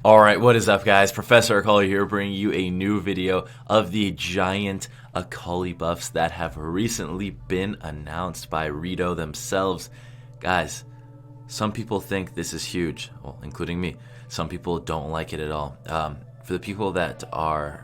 Alright, what is up guys? Professor Akali here bringing you a new video of the giant Akali buffs that have recently been announced by Rito themselves. Guys, some people think this is huge, well, including me. Some people don't like it at all. For the people that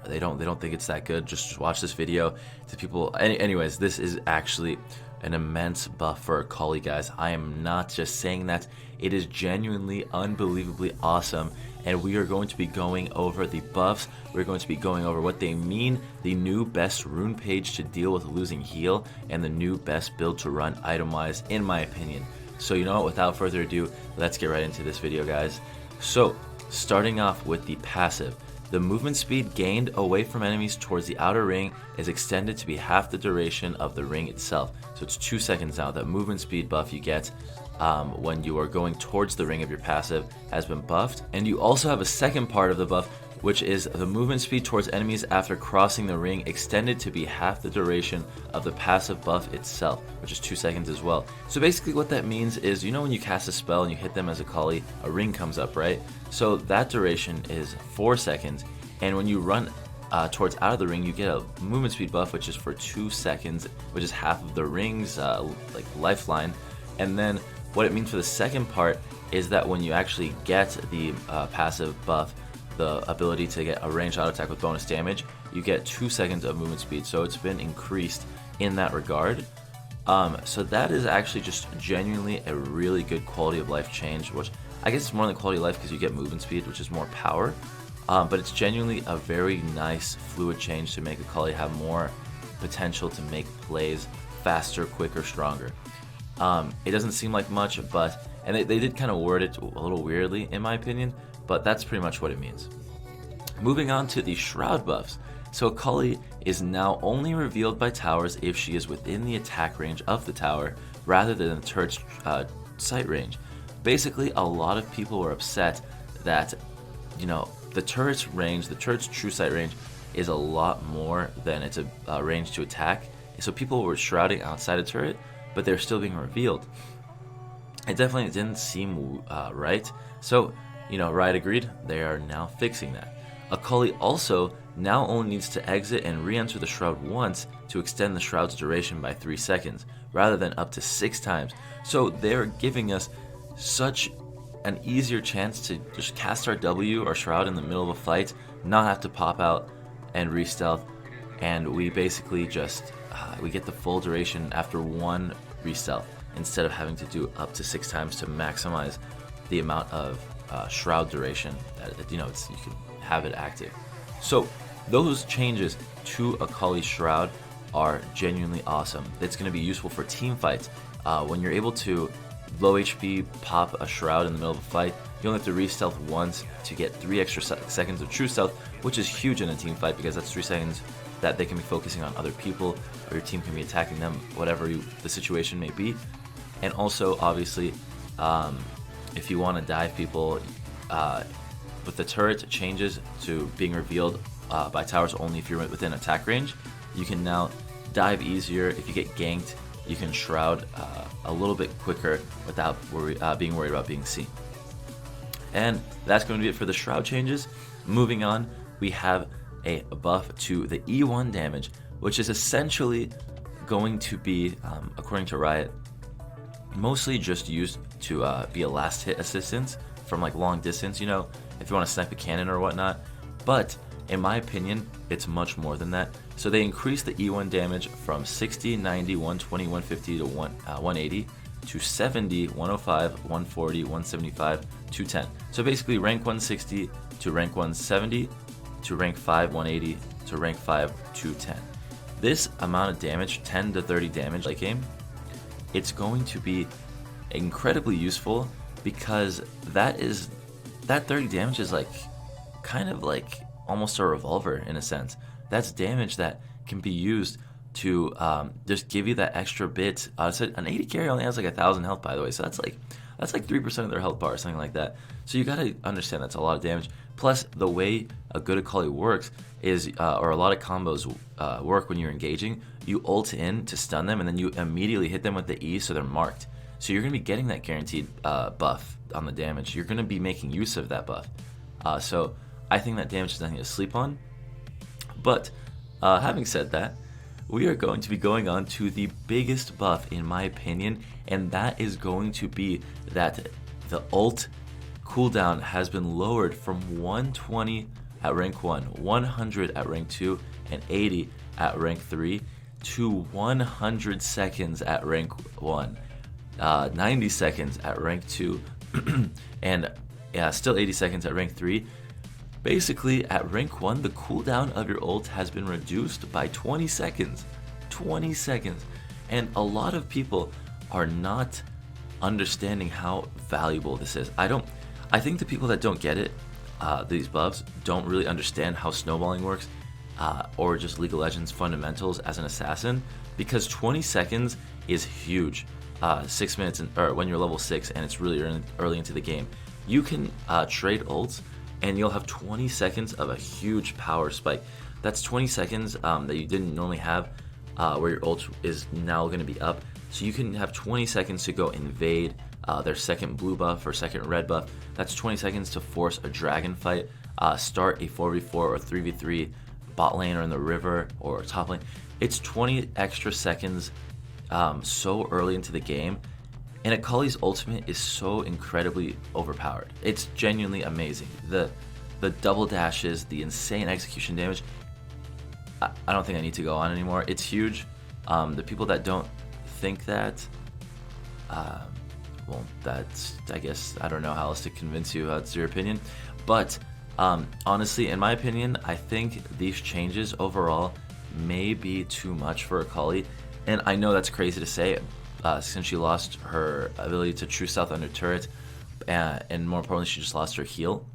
they don't think it's that good, just watch this video. To people, anyways, this is actually an immense buff for Akali, guys. I am not just saying that. It is genuinely, unbelievably awesome. And we are going to be going over the buffs. We're going to be going over what they mean, the new best rune page to deal with losing heal, and the new best build to run item-wise, in my opinion. So you know what, without further ado, let's get right into this video, guys. So, starting off with the passive. The movement speed gained away from enemies towards the outer ring is extended to be half the duration of the ring itself. So it's 2 seconds now. That movement speed buff you get when you are going towards the ring of your passive has been buffed. And you also have a second part of the buff, which is the movement speed towards enemies after crossing the ring extended to be half the duration of the passive buff itself, which is 2 seconds as well. So basically what that means is, you know when you cast a spell and you hit them as Akali, a ring comes up, right? So that duration is 4 seconds, and when you run towards out of the ring, you get a movement speed buff, which is for 2 seconds, which is half of the ring's like lifeline. And then what it means for the second part is that when you actually get the passive buff, the ability to get a ranged auto attack with bonus damage, you get 2 seconds of movement speed. So it's been increased in that regard. So that is actually just genuinely a really good quality of life change, which I guess it's more than quality of life because you get movement speed, which is more power. But it's genuinely a very nice fluid change to make Akali have more potential to make plays faster, quicker, stronger. It doesn't seem like much, but they did kind of word it a little weirdly in my opinion, but that's pretty much what it means. Moving on to the Shroud buffs. So Akali is now only revealed by towers if she is within the attack range of the tower rather than the turret's sight range. Basically, a lot of people were upset that, you know, the turret's range, the turret's true sight range is a lot more than its range to attack. So people were shrouding outside a turret, but they're still being revealed. It definitely didn't seem right. So, you know, Riot agreed. They are now fixing that. Akali also now only needs to exit and re-enter the Shroud once to extend the Shroud's duration by 3 seconds, rather than up to 6 times. So they're giving us such an easier chance to just cast our W or Shroud in the middle of a fight, not have to pop out and re-stealth, and we basically just we get the full duration after one re-stealth instead of having to do up to 6 times to maximize the amount of Shroud duration that you know you can have it active. So those changes to Akali Shroud are genuinely awesome. It's going to be useful for team fights when you're able to low HP pop a Shroud in the middle of a fight. You only have to re-stealth once to get 3 extra seconds of true stealth, which is huge in a team fight because that's 3 seconds that they can be focusing on other people, or your team can be attacking them, whatever the situation may be. And also, obviously, if you want to dive people, with the turret changes to being revealed by towers only if you're within attack range, you can now dive easier. If you get ganked, you can Shroud a little bit quicker without being worried about being seen. And that's going to be it for the Shroud changes. Moving on, we have a buff to the E1 damage, which is essentially going to be, according to Riot, mostly just used to be a last hit assistance from like long distance, you know, if you want to snipe a cannon or whatnot. But in my opinion, it's much more than that. So they increased the E1 damage from 60, 90, 120, 150 to 180 to 70, 105, 140, 175, 210. So basically rank 160 to rank 170 to rank 5, 180 to rank 5, 210. This amount of damage, 10 to 30 damage late game, it's going to be incredibly useful because that 30 damage is like kind of like almost a revolver in a sense. That's damage that can be used to just give you that extra bit. So an 80 carry only has like 1,000 health, by the way, so that's like 3% of their health bar or something like that. So you gotta understand that's a lot of damage. Plus, the way a good Akali works is, or a lot of combos work when you're engaging, you ult in to stun them and then you immediately hit them with the E so they're marked. So you're gonna be getting that guaranteed buff on the damage. You're gonna be making use of that buff. So I think that damage is nothing to sleep on. But having said that, we are going to be going on to the biggest buff in my opinion, and that is going to be that the ult cooldown has been lowered from 120 at rank 1, 100 at rank 2, and 80 at rank 3 to 100 seconds at rank 1, 90 seconds at rank 2, and still 80 seconds at rank 3. Basically, at rank 1, the cooldown of your ult has been reduced by 20 seconds. 20 seconds. And a lot of people are not understanding how valuable this is. I think the people that don't get it, these buffs, don't really understand how snowballing works, or just League of Legends fundamentals as an assassin, because 20 seconds is huge. 6 minutes, or when you're level 6 and it's really early into the game, you can trade ults and you'll have 20 seconds of a huge power spike. That's 20 seconds that you didn't normally have, where your ult is now going to be up. So you can have 20 seconds to go invade their second blue buff or second red buff. That's 20 seconds to force a dragon fight, start a 4v4 or 3v3 bot lane or in the river or top lane. It's 20 extra seconds so early into the game. And Akali's ultimate is so incredibly overpowered. It's genuinely amazing. The double dashes, the insane execution damage. I don't think I need to go on anymore. It's huge. The people that don't think that, well, that's, I guess, I don't know how else to convince you. That's your opinion. But honestly, in my opinion, I think these changes overall may be too much for Akali. And I know that's crazy to say, since she lost her ability to True South under turret, and more importantly, she just lost her heal.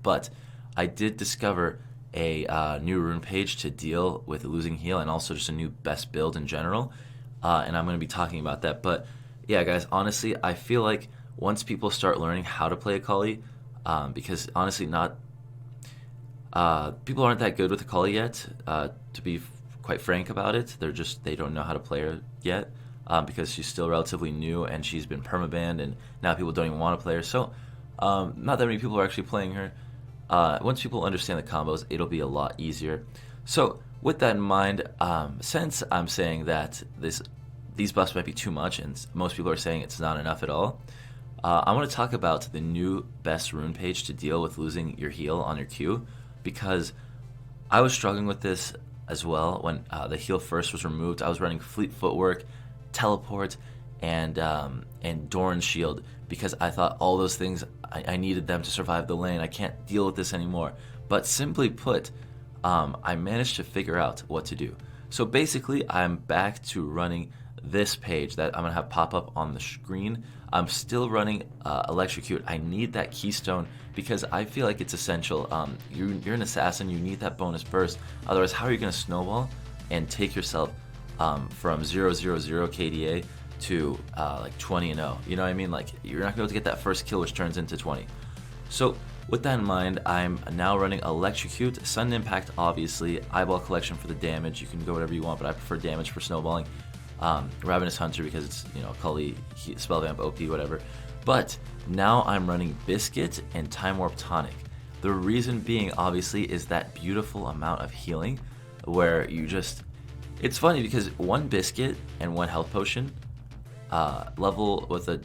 But I did discover a new rune page to deal with losing heal, and also just a new best build in general, and I'm going to be talking about that. But yeah, guys, honestly, I feel like once people start learning how to play Akali, because honestly, people aren't that good with Akali yet, to be quite frank about it. They don't know how to play her yet. Because she's still relatively new and she's been permabanned, and now people don't even want to play her. So not that many people are actually playing her. Once people understand the combos, it'll be a lot easier. So with that in mind, since I'm saying that these buffs might be too much and most people are saying it's not enough at all, I want to talk about the new best rune page to deal with losing your heal on your Q, because I was struggling with this as well when the heal first was removed. I was running Fleet Footwork, Teleport, and Doran's Shield, because I thought all those things, I needed them to survive the lane. I can't deal with this anymore. But simply put, I managed to figure out what to do. So basically, I'm back to running this page that I'm going to have pop up on the screen. I'm still running Electrocute. I need that keystone because I feel like it's essential. You're an assassin, you need that bonus burst. Otherwise, how are you going to snowball and take yourself from 0-0-0 KDA to like 20-0? You know what I mean? Like, you're not going to be able to get that first kill, which turns into 20. So with that in mind, I'm now running Electrocute, Sudden Impact, obviously, Eyeball Collection for the damage. You can go whatever you want, but I prefer damage for snowballing. Ravenous Hunter because it's, you know, Akali, Spell Vamp, OP, whatever. But now I'm running Biscuits and Time Warp Tonic. The reason being, obviously, is that beautiful amount of healing where you just... It's funny because one Biscuit and one Health Potion level with a...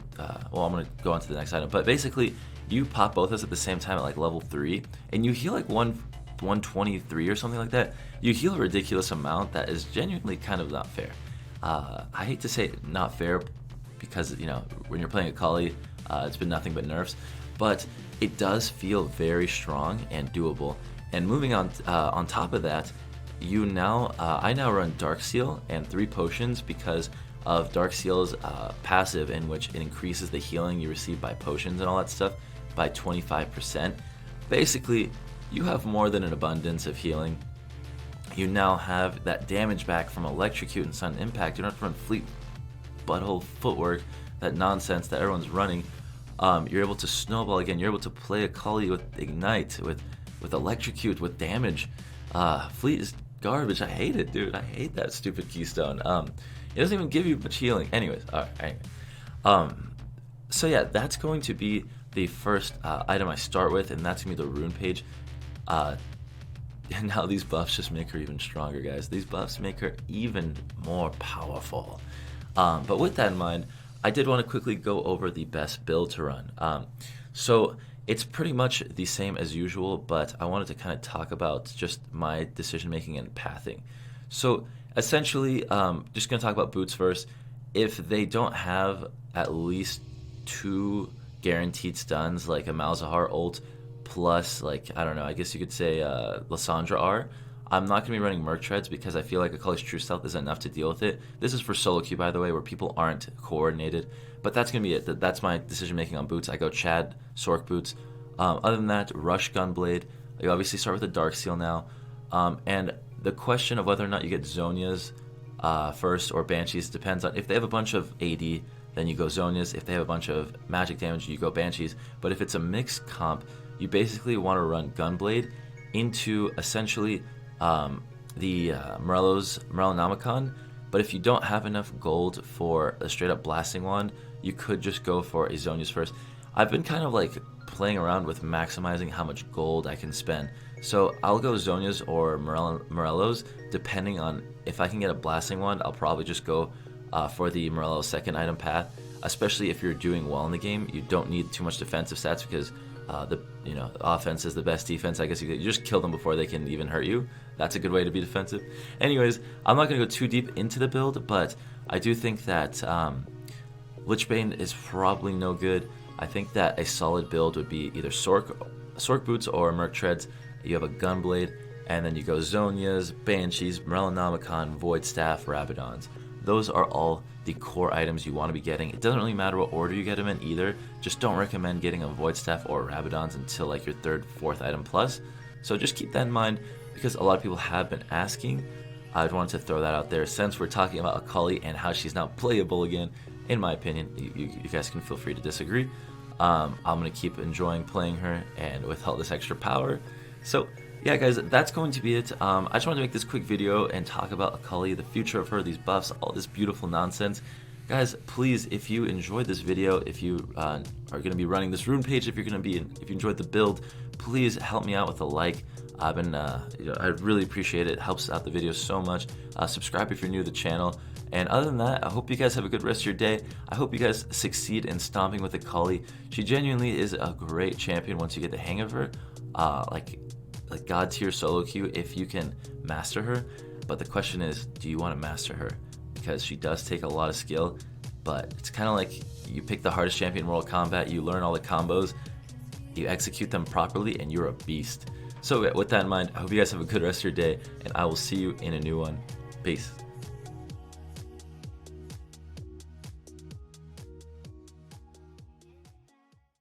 well, I'm going to go on to the next item. But basically, you pop both of us at the same time at like level 3, and you heal like 123 or something like that. You heal a ridiculous amount that is genuinely kind of not fair. I hate to say not fair because, you know, when you're playing Akali, it's been nothing but nerfs, but it does feel very strong and doable. And moving on top of that, I now run Dark Seal and 3 potions because of Dark Seal's passive, in which it increases the healing you receive by potions and all that stuff by 25%. Basically, you have more than an abundance of healing. You now have that damage back from Electrocute and Sudden Impact. You don't have to run Fleet Butthole Footwork, that nonsense that everyone's running. You're able to snowball again. You're able to play Akali with Ignite, with Electrocute, with damage. Fleet is garbage. I hate it, dude. I hate that stupid keystone. It doesn't even give you much healing. Anyways, alright. Anyway. So yeah, that's going to be the first item I start with, and that's gonna be the rune page. And now these buffs just make her even stronger, guys. These buffs make her even more powerful. But with that in mind, I did want to quickly go over the best build to run. So it's pretty much the same as usual, but I wanted to kind of talk about just my decision making and pathing. So essentially, just going to talk about boots first. If they don't have at least 2 guaranteed stuns, like a Malzahar ult plus, like, I don't know, I guess you could say Lysandra R, I'm not going to be running Merc Treads because I feel like Akali's True Stealth isn't enough to deal with it. This is for solo queue, by the way, where people aren't coordinated. But that's going to be it. That's my decision making on boots. I go Chad, Sork boots. Other than that, Rush Gunblade. You obviously start with a Darksteel now. And the question of whether or not you get Zhonya's first or Banshees depends on if they have a bunch of AD, then you go Zhonya's. If they have a bunch of magic damage, you go Banshees. But if it's a mixed comp, you basically want to run Gunblade into essentially the Morellonomicon. But if you don't have enough gold for a straight up blasting wand, you could just go for a Zhonya's first. I've been kind of like playing around with maximizing how much gold I can spend. So I'll go Zhonya's or Morello's depending on if I can get a blasting wand. I'll probably just go for the Morello's second item path, especially if you're doing well in the game. You don't need too much defensive stats because the offense is the best defense. I guess you just kill them before they can even hurt you. That's a good way to be defensive. Anyways, I'm not going to go too deep into the build, but I do think that Lichbane is probably no good. I think that a solid build would be either Sork boots or Merc Treads. You have a Gunblade, and then you go Zhonya's, Banshees, Morellonomicon, Void Staff, Rabadons. Those are all the core items you want to be getting. It doesn't really matter what order you get them in either. Just don't recommend getting a Void Staff or Rabadons until like your 3rd, 4th item plus. So just keep that in mind because a lot of people have been asking. I wanted to throw that out there since we're talking about Akali and how she's not playable again. In my opinion, you guys can feel free to disagree. I'm going to keep enjoying playing her and with all this extra power. So yeah, guys, that's going to be it. I just wanted to make this quick video and talk about Akali, the future of her, these buffs, all this beautiful nonsense. Guys, please, if you enjoyed this video, if you are going to be running this rune page, if you enjoyed the build, please help me out with a like. I really appreciate it. It helps out the video so much. Subscribe if you're new to the channel. And other than that, I hope you guys have a good rest of your day. I hope you guys succeed in stomping with Akali. She genuinely is a great champion once you get the hang of her. Like god tier solo queue if you can master her. But the question is, do you want to master her? Because she does take a lot of skill, but it's kind of like you pick the hardest champion in Mortal Kombat, you learn all the combos, you execute them properly, and you're a beast. So with that in mind, I hope you guys have a good rest of your day, and I will see you in a new one. Peace.